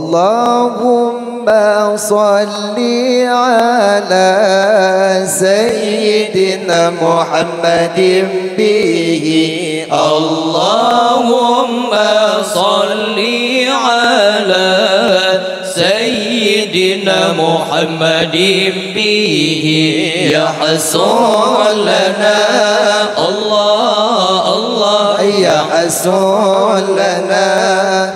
اللهم صل على سيدنا محمد به. اللهم صل على سيدنا محمد به يحصل لنا الله الله يحصل لنا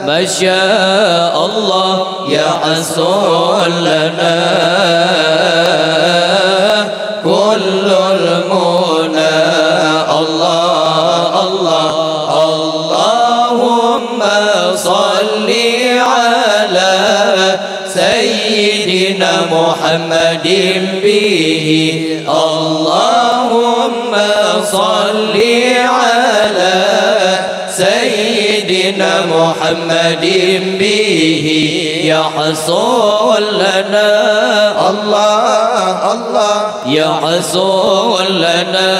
ما شاء الله يحصل لنا كل المنى. الله الله اللهم صل على سيدنا محمد به. اللهم صل على سيدنا محمد به يحصل لنا الله الله يحصل لنا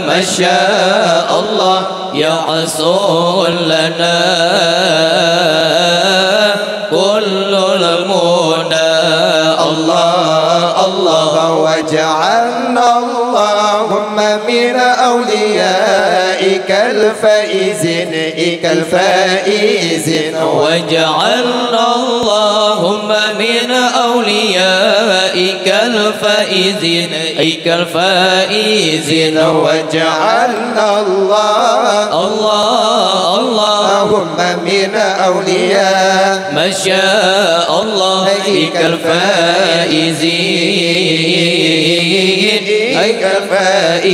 ما شاء الله يحصل لنا كل المنى. الله الله واجعلنا اللهم من أوليائك الفائزين واجعلنا اللهم من أوليائك الفائزين واجعلنا اللهم من أولياء ما شاء الله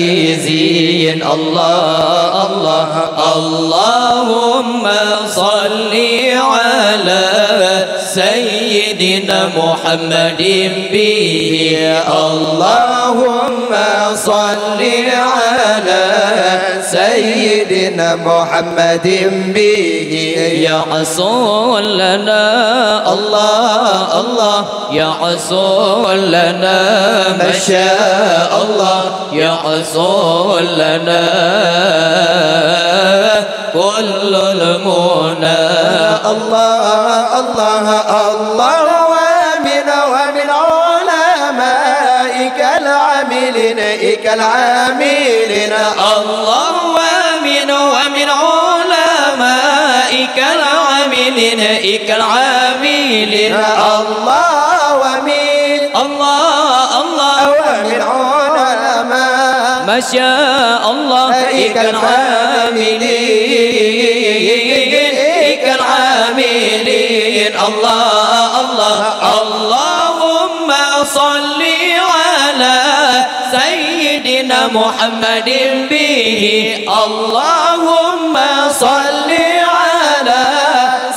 الفائزين. الله الله اللهم صل على سيدنا محمد به. اللهم صل على سيدنا محمد به يحصل لنا الله الله يحصل لنا ما شاء الله يحصل لنا كل المنى. الله الله الله ومن علمائك العاملين الله ومن علمائك العاملين الله ومن علماء ما شاء الله العاملين. الله الله اللهم صل على سيدنا محمد به. اللهم صل على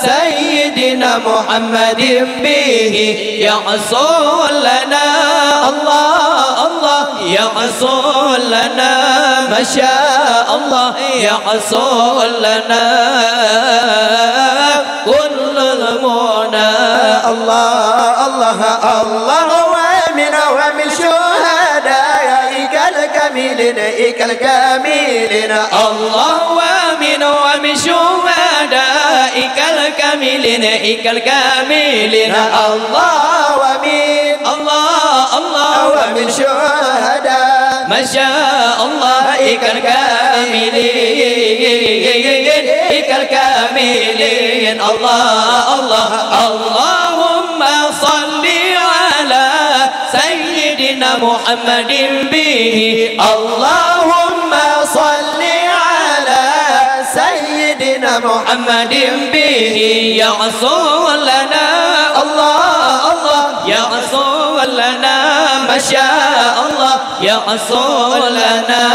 سيدنا محمد به يحصل لنا الله الله يحصل لنا ما شاء الله يحصل لنا كل المنى. الله الله الله ومن شهدائك الكاملين الله ومن شهدائك الكاملين الله ومن شهداء ما شاء الله الكاملين. الله الله اللهم صل على سيدنا محمد به. اللهم صل على سيدنا محمد به يحصل لنا الله الله يحصل لنا ما شاء الله يحصل لنا